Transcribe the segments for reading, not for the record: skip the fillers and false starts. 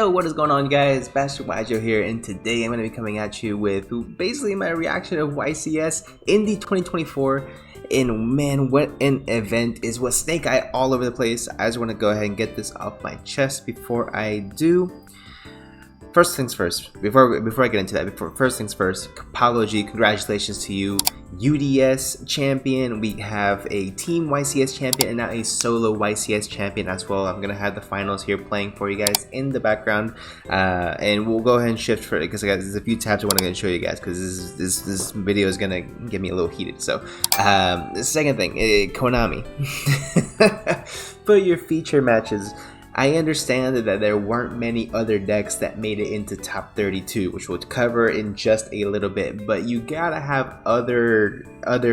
Yo, what is going on, guys? Bashtianygo here, and today I'm going to be coming at you with basically my reaction of YCS Indy 2024. And man, what an event is with Snake Eye all over the place. I just want to go ahead and get this off my chest before I do. First things first, before I get into that, first things first, Paulo G, congratulations to you, UDS champion. We have a team YCS champion and now a solo YCS champion as well. I'm gonna have the finals here playing for you guys in the background, and we'll go ahead and shift for it because there's a few tabs I want to show you guys because this video is gonna get me a little heated. So, the second thing, Konami, for your feature matches. I understand that there weren't many other decks that made it into top 32, which we'll cover in just a little bit, but you gotta have other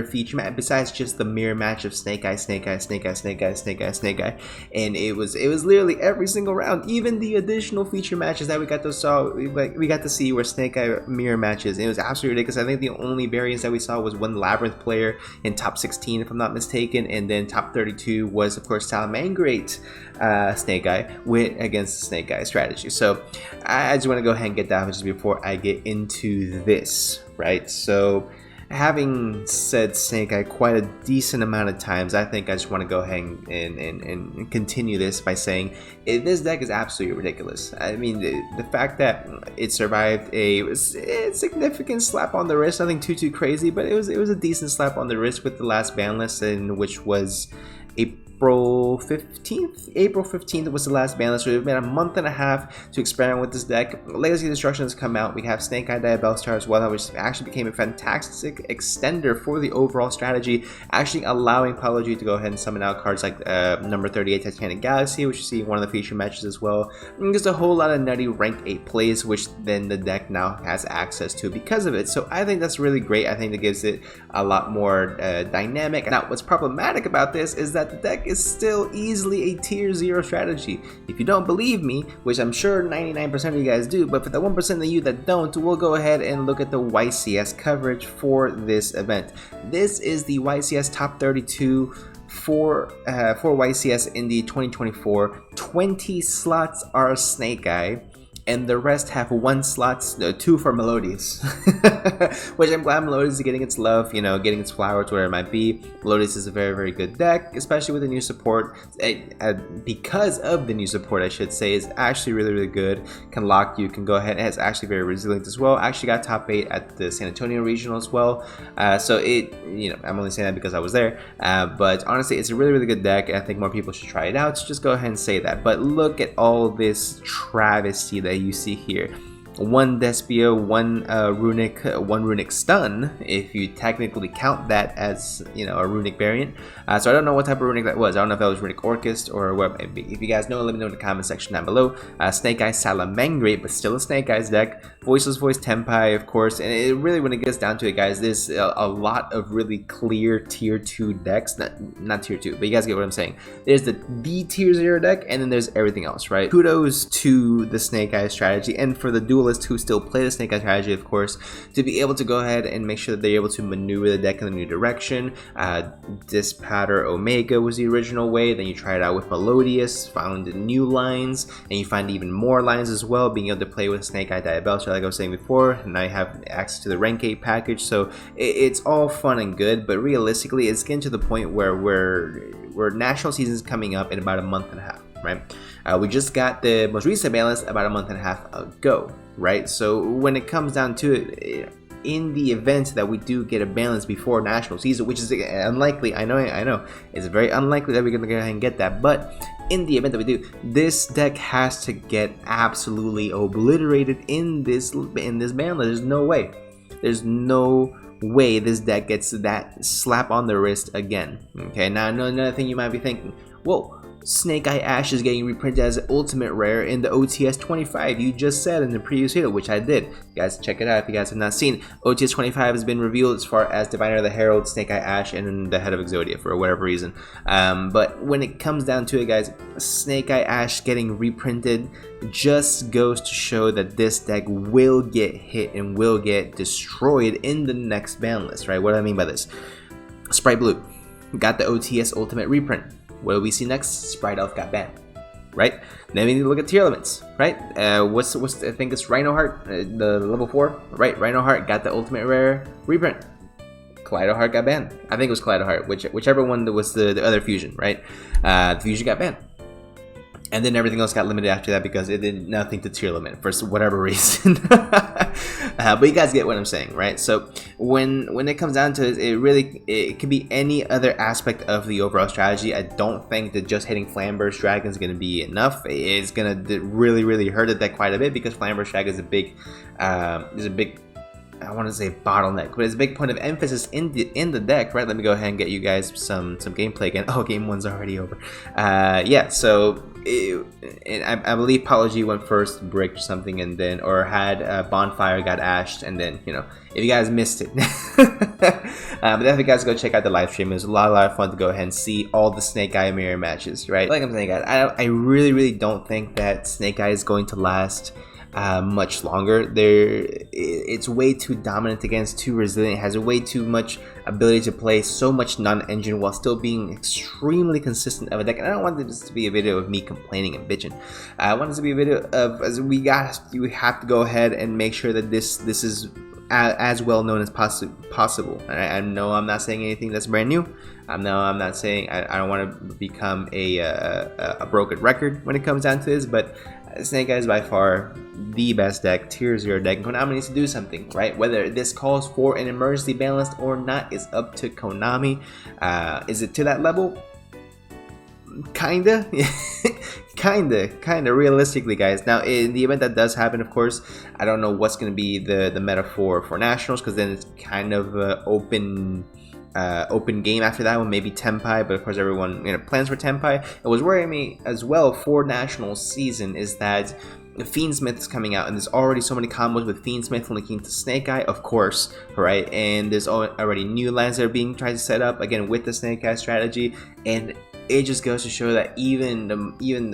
feature match besides just the mirror match of Snake Eye, Snake Eye, Snake Eye, Snake Eye, Snake Eye, Snake Eye, and it was literally every single round, even the additional feature matches that we got to see were Snake Eye mirror matches. And it was absolutely ridiculous. I think the only variance that we saw was one Labyrinth player in top 16, if I'm not mistaken, and then top 32 was of course Salamangreat Snake Eye against the Snake Eye strategy. So I just want to go ahead and get that just before I get into this, right? So having said Snake Eye quite a decent amount of times, I think I just want to go ahead and continue this by saying this deck is absolutely ridiculous. I mean, the fact that it survived a significant slap on the wrist, nothing too crazy, but it was a decent slap on the wrist with the last ban list, in which was April 15th was the last ban list. So we've been a month and a half to experiment with this deck. Legacy Destruction has come out. We have Snake Eye Diabellstar as well, which actually became a fantastic extender for the overall strategy, actually allowing Paulo G to go ahead and summon out cards like number 38 Titanic Galaxy, which you see in one of the feature matches as well. And there's a whole lot of nutty rank 8 plays, which then the deck now has access to because of it. So I think that's really great. I think that gives it a lot more dynamic. Now, what's problematic about this is that the deck is still easily a tier 0 strategy. If you don't believe me, which I'm sure 99% of you guys do, but for the 1% of you that don't, we'll go ahead and look at the YCS coverage for this event. This is the YCS top 32 for YCS Indy 2024. 20 slots are Snake Eye, and the rest have 1 slots, 2 for Melodious, which I'm glad Melodious is getting its love, getting its flowers where it might be. Melodious is a very good deck, especially with the new support. Because of the new support, I should say, is actually really good. Can lock you, can go ahead, and it's actually very resilient as well. Actually got top 8 at the San Antonio regional as well. So I'm only saying that because I was there. But honestly, it's a really good deck, and I think more people should try it out. So just go ahead and say that. But look at all this travesty that you see here. 1 Despia, 1 Runick, 1 Runick stun, if you technically count that as a Runick variant. So I don't know what type of Runick that was. I don't know if that was Runick Orchest or what. If you guys know, let me know in the comment section down below. Snake Eye Salamangreat, but still a Snake Eyes deck. Voiceless Voice Tenpai, of course, and it really, when it gets down to it, guys, there's a lot of really clear tier 2 decks. Not tier 2, but you guys get what I'm saying. There's the tier 0 deck, and then there's everything else, right? Kudos to the Snake Eye strategy, and for the duelists who still play the Snake Eye strategy, of course, to be able to go ahead and make sure that they're able to maneuver the deck in a new direction. Dispatter Omega was the original way, then you try it out with Melodious, found new lines, and you find even more lines as well, being able to play with Snake Eye Diabellstar, like I was saying before, and now you have access to the rank 8 package. So it's all fun and good, but realistically, it's getting to the point where we're national season's coming up in about a month and a half, right? We just got the most recent ban list about a month and a half ago, right? So when it comes down to it, in the event that we do get a ban list before national season, which is unlikely, I know, it's very unlikely that we're gonna go ahead and get that, but in the event that we do, this deck has to get absolutely obliterated in this ban list. There's no way. There's no way this deck gets that slap on the wrist again. Okay, now another thing you might be thinking, whoa, Snake Eye Ash is getting reprinted as an ultimate rare in the OTS 25. You just said in the previous video, which I did. You guys check it out if you guys have not seen. OTS 25 has been revealed as far as Diviner of the Herald, Snake Eye Ash, and the Head of Exodia for whatever reason. But when it comes down to it, guys, Snake Eye Ash getting reprinted just goes to show that this deck will get hit and will get destroyed in the next ban list, right? What do I mean by this? Sprite Blue got the OTS Ultimate reprint. What do we see next? Sprite Elf got banned. right? Then we need to look at tier limits, right? What's I think it's Rhino Heart, the level 4, right? Rhino Heart got the ultimate rare reprint. Kaleido Heart got banned. I think it was Kaleido Heart, whichever one that was the other fusion, right? The fusion got banned. And then everything else got limited after that because it did nothing to tier limit for whatever reason. But you guys get what I'm saying, right? So when it comes down to it, it can be any other aspect of the overall strategy. I don't think that just hitting Flamberge Dragon is going to be enough. It's going to really hurt the deck quite a bit because Flamberge Dragon is a big, I want to say bottleneck, but it's a big point of emphasis in the deck, right? Let me go ahead and get you guys some gameplay again. Oh, game 1's already over. Yeah, so I believe Apology went first, bricked or something, and then had Bonfire got ashed, and then if you guys missed it, but definitely guys go check out the live stream. It was a lot of fun to go ahead and see all the Snake Eye mirror matches, right? Like I'm saying, guys, I really don't think that Snake Eye is going to last much longer. It's way too dominant against, too resilient, has way too much ability to play so much non-engine while still being extremely consistent of a deck. And I don't want this to be a video of me complaining and bitching. I want this to be a video of you have to go ahead and make sure that this is as well known as possible. I know I'm not saying anything that's brand new. I'm not saying I don't want to become a broken record when it comes down to this, but Snake Eye is by far the best deck, tier 0 deck. Konami needs to do something, right? Whether this calls for an emergency ban list or not is up to Konami. Is it to that level? Kinda. Kinda realistically, guys. Now in the event that does happen, of course, I don't know what's going to be the metaphor for nationals, because then it's kind of open game after that one, maybe Tenpai, but of course everyone plans for Tenpai. It was worrying me as well for national season is that Fiendsmith is coming out, and there's already so many combos with Fiendsmith linking to Snake Eye, of course, right? And there's already new lands that are being tried to set up again with the Snake Eye strategy, and it just goes to show that even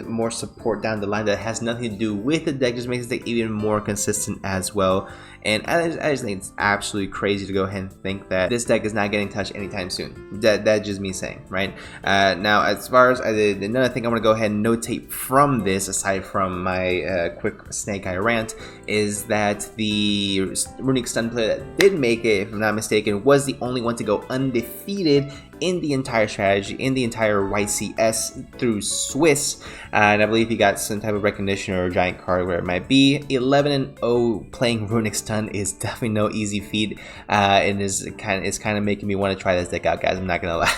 more support down the line that has nothing to do with the deck just makes the deck even more consistent as well. And I just think it's absolutely crazy to go ahead and think that this deck is not getting touched anytime soon. That's just me saying, right? Now, as far as another thing I want to go ahead and notate from this, aside from my quick Snake Eye rant, is that the Runick stun player that did make it, if I'm not mistaken, was the only one to go undefeated in the entire strategy, in the entire YCS through Swiss, and I believe he got some type of recognition or a giant card, where it might be. 11-0 playing Runick stun is definitely no easy feat, and it's kind of making me want to try this deck out, guys. I'm not gonna lie.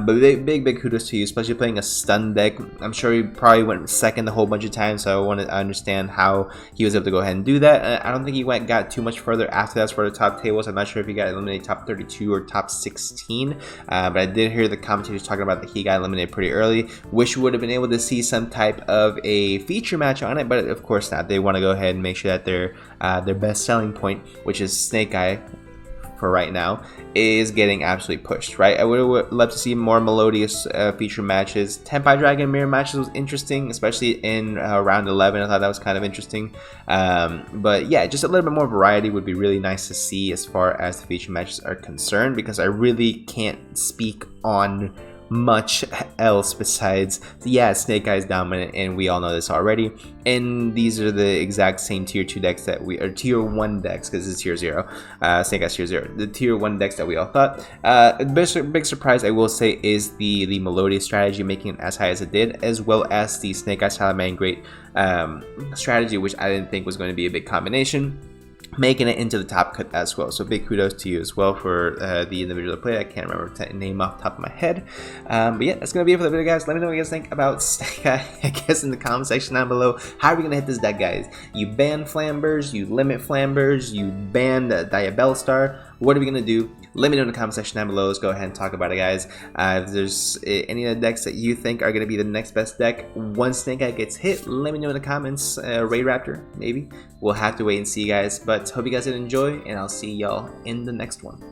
But big kudos to you, especially playing a stun deck. I'm sure he probably went second a whole bunch of times, so I want to understand how he was able to go ahead and do that. I don't think he got too much further after that for the top tables. I'm not sure if he got eliminated top 32 or top 16, but I did hear the commentators talking about that he got eliminated pretty early. Wish we would have been able to see some type of a feature match on it, but of course not. They want to go ahead and make sure that their best selling point, which is Snake Eye for right now, is getting absolutely pushed, right? I would love to see more melodious feature matches. Tenpai Dragon mirror matches was interesting, especially in round 11. I thought that was kind of interesting. But yeah, just a little bit more variety would be really nice to see as far as the feature matches are concerned, because I really can't speak on much else besides, yeah, Snake Eye is dominant, and we all know this already. And these are the exact same tier 2 decks that we are, tier 1 decks, because it's tier 0. Snake Eye tier 0. The tier 1 decks that we all thought. Big surprise, I will say, is the melodious strategy making it as high as it did, as well as the Snake Eye Salamangreat strategy, which I didn't think was going to be a big combination, making it into the top cut as well. So big kudos to you as well for the individual play. I can't remember the name off the top of my head. But yeah, that's going to be it for the video, guys. Let me know what you guys think about Snake Eye, I guess, in the comment section down below. How are we going to hit this deck, guys? You ban Flamberge, you limit Flamberge, you ban Diabellstar. What are we going to do? Let me know in the comment section down below. Let's go ahead and talk about it, guys. If there's any of the decks that you think are going to be the next best deck once Snake Eye gets hit, let me know in the comments. Raid Raptor, maybe. We'll have to wait and see, guys. But hope you guys did enjoy, and I'll see y'all in the next one.